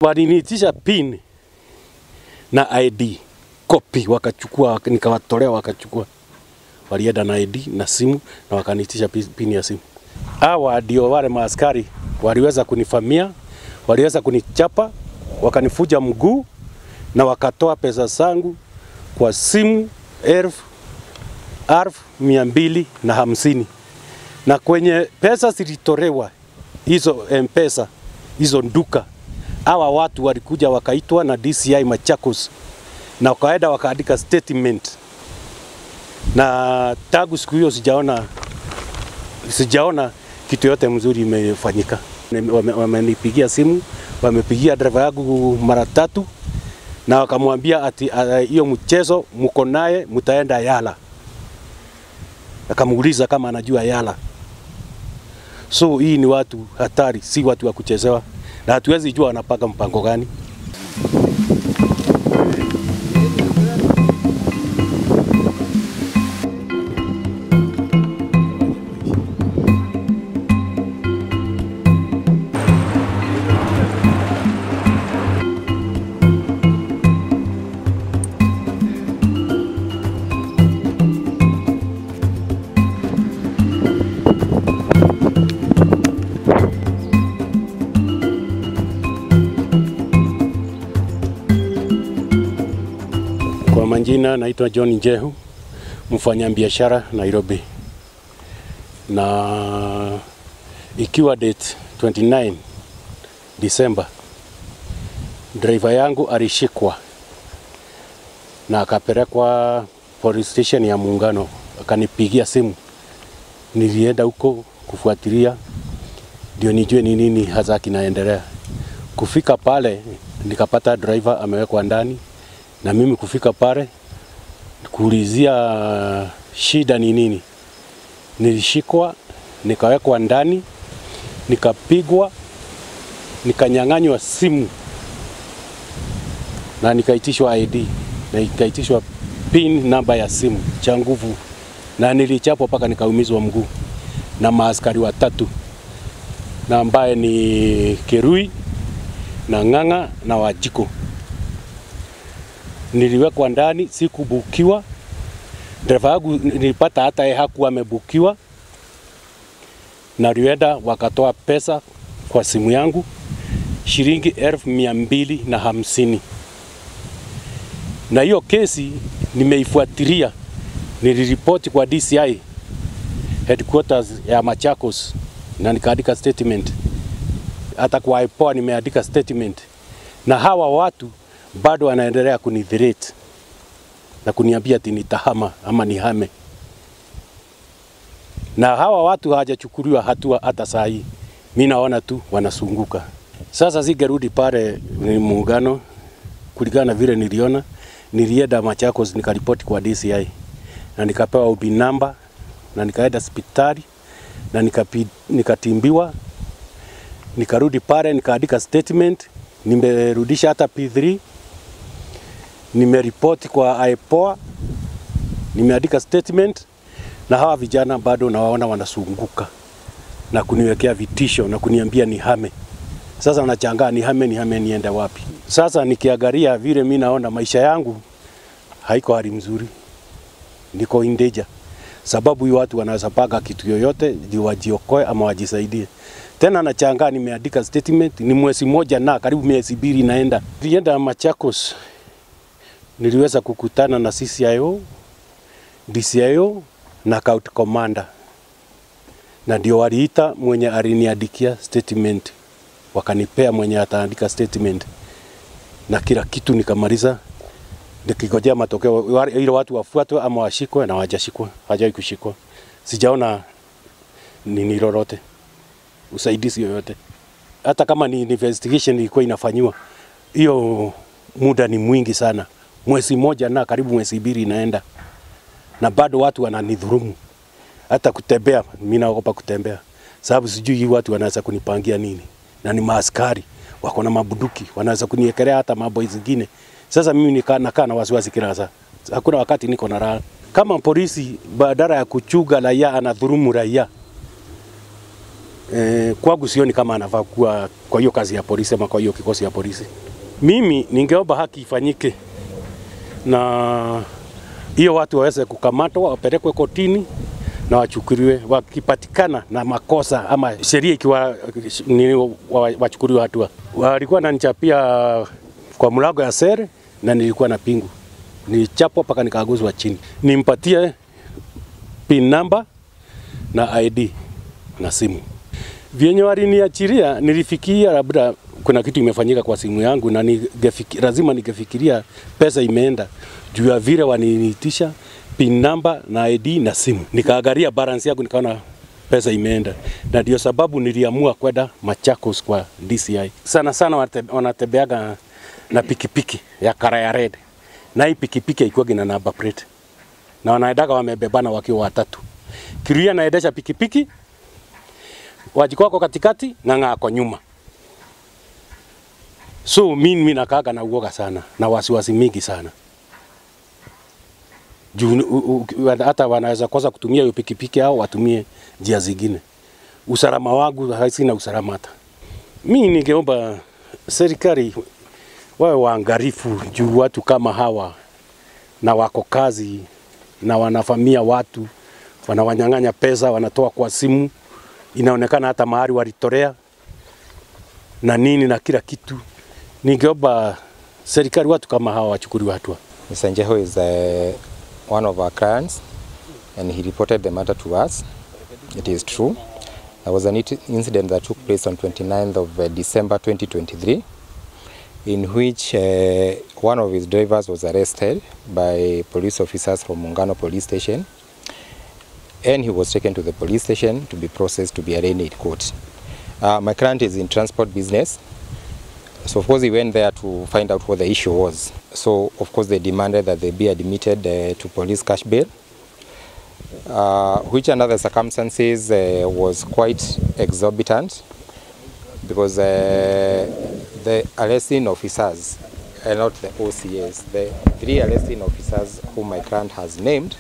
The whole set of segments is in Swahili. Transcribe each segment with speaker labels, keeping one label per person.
Speaker 1: Waliniitisha pin na ID copy, wakachukua, nikawatolea wakachukua. Walienda na ID na simu na wakaniitisha pin ya simu. Hawa ndio wale maaskari waliweza kunifamia, waliweza kunichapa, wakanifuja mguu na wakatoa pesa zangu kwa simu 1250. Na kwenye pesa zilitolewa hizo M-Pesa, hizo nduka, hawa watu walikuja wakaitwa na DCI Machakos na wakaenda wakaandika statement. Na tangu siku hiyo sijaona kitu yote mzuri imefanyika. Wamenipigia simu, wamepigia driver yangu mara 3 na wakamwambia ati hiyo mchezo mko naye mtaenda Yala. Akamuuliza kama anajua Yala. So hii ni watu hatari, si watu wa kuchezewa. Na hatuwezi jua wanapanga mpango gani. Kwa majina naitwa John Njehu, mfanyabiashara Nairobi. Na ikiwa date 29 December, driver yangu alishikwa na akapelekwa police station ya Muungano. Akanipigia simu, nilienda huko kufuatilia ndio nijue ni nini hasa kinaendelea. Kufika pale nikapata driver amewekwa ndani. Na mimi kufika pale kuulizia shida ni nini. Nilishikwa, nikawekwa ndani, nikapigwa, nikanyang'anywa simu na nikaitishwa ID na nikaitishwa pin namba ya simu cha nguvu, na nilichapwa paka nikaumizwa mguu na maaskari 3 na ambaye ni Kerui na Ng'ang'a na Wajiko. Niliwekwa ndani, sikubukiwa. Driver wangu nilipata hata yeye hakuwa amebukiwa. Na alienda wakatoa pesa kwa simu yangu shilingi 1250. Na hiyo kesi nimeifuatilia. Niliripoti kwa DCI headquarters ya Machakos na nikaandika statement. Hata kwa IPOA nimeandika statement. Na hawa watu bado wanaendelea kunidhirate na kuniambia ati nitahama ama nihame. Na hawa watu hawajachukuliwa hatua hata saa hii. Mimi naona tu wanasunguka. Sasa sigerudi pale ni Muungano kulingana vile niliona. Nilienda Machakos nikaripoti kwa DCI na nikapewa UB number na nikaenda hospitali na nikatimbiwa. Nikarudi pale nikaandika statement, nimerudisha hata P3. Nimeripoti kwa IPOA, nimeandika statement, na hawa vijana bado nawaona wanasunguka na kuniwekea vitisho na kuniambia nihame. Sasa nachangaa nihame niende wapi? Sasa nikiangalia vile mimi naona maisha yangu haiko hali mzuri. Niko in danger. Sababu hiyo watu wanaweza panga kitu yoyote ndio wajiokoe ama wajisaidie. Tena nachangaa nimeandika statement, ni mwezi moja na karibu miezi 2 naenda. Nilienda Machakos. Niliweza kukutana na CCIO, DCIO na County Commander. Na ndio waliita mwenye aliniandikia statement. Wakanipea mwenye ataandika statement. Na kila kitu nikamaliza. Nikingojea matokeo ile watu wafuatwe ama washikwe na hawajashikwa, hajawahi kushikwa. Sijaona nini lolote, usaidizi yoyote. Hata kama ni investigation ilikuwa inafanywa, hiyo muda ni mwingi sana. Mwezi moja na karibu mwezi 2 inaenda. Na bado watu wananidhulumu. Hata kutembea, mimi naogopa kutembea. Sababu sijui watu wanaweza kunipangia nini. Na ni maaskari, wako na mabuduki, wanaweza kuniekelea hata maboys zingine. Sasa mimi nakaa na wasiwasi kila saa. Hakuna wakati niko na raha. Kama polisi badala ya kuchunga raia anadhulumu raia. kwangu sioni kama anafaa kuwa kwa hiyo kazi ya polisi ama kwa hiyo kikosi ya polisi. Mimi ningeomba haki ifanyike na hiyo watu waweze kukamatwa, wapelekwe kotini na wachukuliwe, wakipatikana na makosa ama sheria ikiwa wachukuliwe hatua. Walikuwa wananichapia kwa mlango ya sere na nilikuwa na pingu. Nilichapwa mpaka nikaaguzwa chini. Nimpatie pin number na ID na simu. Vyenye waliniachilia nilifikiria labda kuna kitu imefanyika kwa simu yangu na lazima ningefikiria pesa imeenda juu ya vile waniniitisha pin number na ID na simu. Nikaangalia balance yangu nikaona pesa imeenda. Na ndio sababu niliamua kwenda Machakos kwa DCI. Sana sana wanatembeaga na pikipiki ya kara ya red. Na hii pikipiki haikuwa na number plate. Na wanaendaga wamebebana wakiwa watatu. Kiruia anaendesha pikipiki, Wajiko wako katikati na ng'ako nyuma. So mimi nakaaga na uoga sana na wasiwasi mingi sana. Hata wanaweza kosa kutumia hiyo pikipiki au watumie njia zingine. Usalama wangu haisina usalama hata. Mimi ningeomba serikali wawe waangalifu juu watu kama hawa na wako kazi na wanafamia watu, wanawanyang'anya pesa, wanatoa kwa simu, inaonekana hata mahali walitorea na nini na kila kitu. Ningeomba serikali watu kama hawa wachukuliwe hatua.
Speaker 2: Mr. Njeho is one of our clients and he reported the matter to us. It is true. There was an incident that took place on 29th of December 2023 in which one of his drivers was arrested by police officers from Muungano Police Station, and he was taken to the police station to be processed to be arraigned in court. My client is in transport business, so of course he went there to find out what the issue was. So of course they demanded that they be admitted to police cash bail, which under the circumstances was quite exorbitant, because the arresting officers, not the OCS, the 3 arresting officers whom my client has named,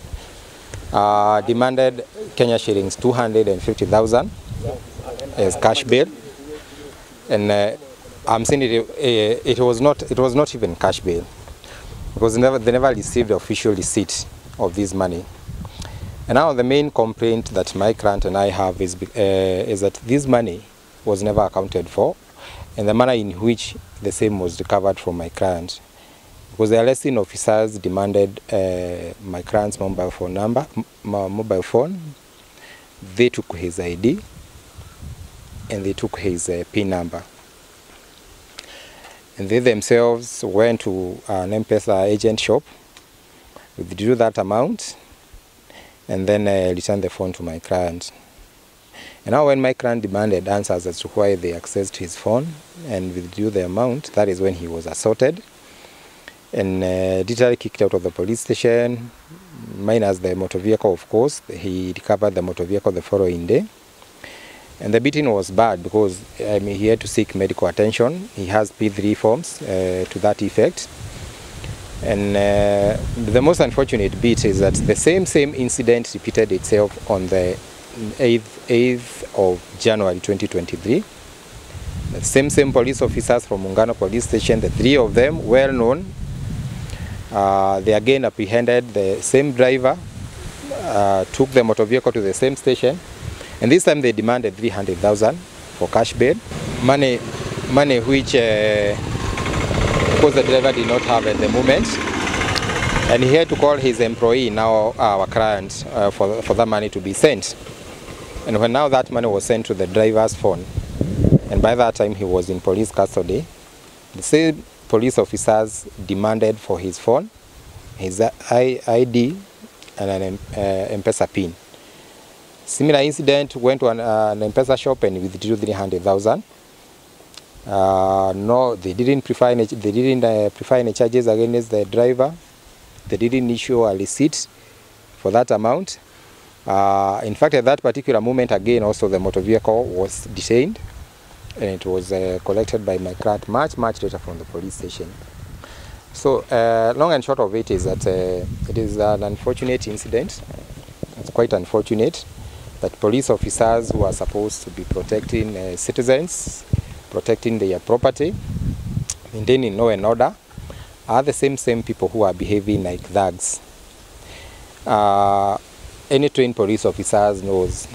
Speaker 2: demanded Kenya shillings 250,000 as cash bail, and I'm saying it was not even cash bail, because they never received the official receipt of this money. And now the main complaint that my client and I have is that this money was never accounted for, and the manner in which the same was recovered from my client. Because the arresting officers demanded my client's mobile phone, they took his ID, and they took his PIN number. And they themselves went to an M-Pesa agent shop, withdrew that amount, and then returned the phone to my client. And now when my client demanded answers as to why they accessed his phone and withdrew the amount, that is when he was assaulted and literally kicked out of the police station, minus the motor vehicle, of course. He recovered the motor vehicle the following day. And the beating was bad because he had to seek medical attention. He has P3 forms to that effect. And the most unfortunate bit is that the same incident repeated itself on the 8th of January 2023. The same police officers from Muungano Police Station, the 3 of them, well known, they again apprehended the same driver, took the motor vehicle to the same station, and this time they demanded 300,000 for cash bail, money which of course the driver did not have at the moment, and he had to call his employee, now our client, for that money to be sent. And when now that money was sent to the driver's phone, and by that time he was in police custody, the same police officers demanded for his phone, his ID, and an M-Pesa PIN. Similar incident, went to an M-Pesa shop and withdrew 300,000. No, they didn't prefer any charges against the driver. They didn't issue a receipt for that amount. In fact, at that particular moment, again, also the motor vehicle was detained, and it was collected by my client much later from the police station. So, long and short of it is that it is an unfortunate incident. It's quite unfortunate, that police officers who are supposed to be protecting citizens, protecting their property, maintaining law and order, are the same people who are behaving like thugs. Any trained police officers knows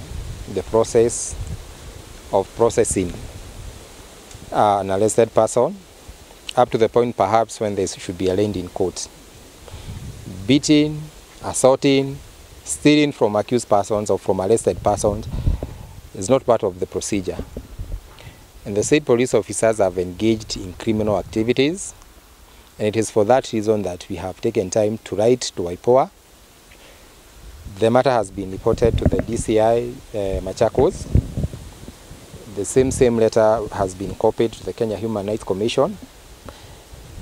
Speaker 2: the process of processing an arrested person up to the point perhaps when they should be arraigned in court. Beating, assaulting, stealing from accused persons or from arrested persons is not part of the procedure. And the said police officers have engaged in criminal activities, and it is for that reason that we have taken time to write to IPOA. The matter has been reported to the DCI Machakos. The same letter has been copied to the Kenya Human Rights Commission,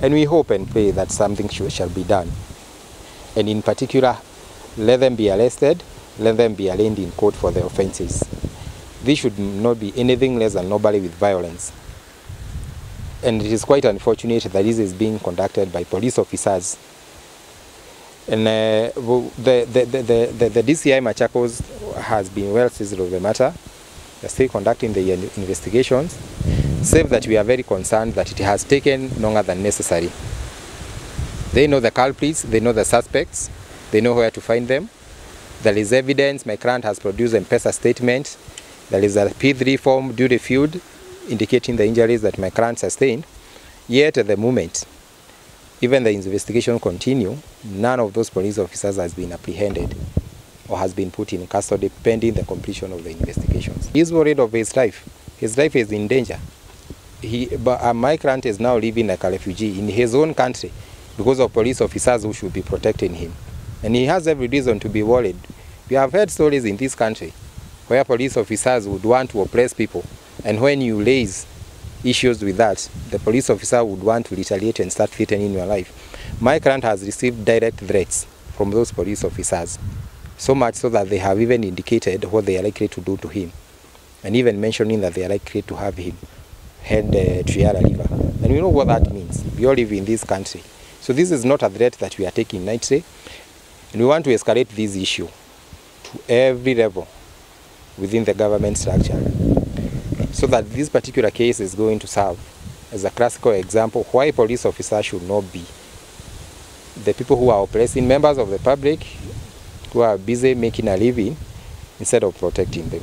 Speaker 2: and we hope and pray that something shall be done. And in particular, let them be arrested, let them be arraigned in court for their offences. This should not be anything less than robbery with violence. And it is quite unfortunate that this is being conducted by police officers. And the DCI Machakos has been well seized of the matter. They are still conducting the investigations, save that we are very concerned that it has taken longer than necessary. They know the culprits, they know the suspects, they know where to find them. There is evidence. My client has produced an M-Pesa statement. There is a P3 form duty field indicating the injuries that my client sustained. Yet at the moment, even the investigation continue, none of those police officers has been apprehended or has been put in custody pending the completion of the investigations. He is worried of his life. His life is in danger. My client is now living like a refugee in his own country because of police officers who should be protecting him. And he has every reason to be worried. We have heard stories in this country where police officers would want to oppress people, and when you raise issues with that, the police officer would want to retaliate and start threatening your life. My client has received direct threats from those police officers, so much so that they have even indicated what they are likely to do to him, and even mentioning that they are likely to have him head to Triara River. And we know what that means. We all live in this country. So this is not a threat that we are taking lightly, and we want to escalate this issue to every level within the government structure, so that this particular case is going to serve as a classical example why police officers should not be the people who are oppressing members of the public who are busy making a living instead of protecting them.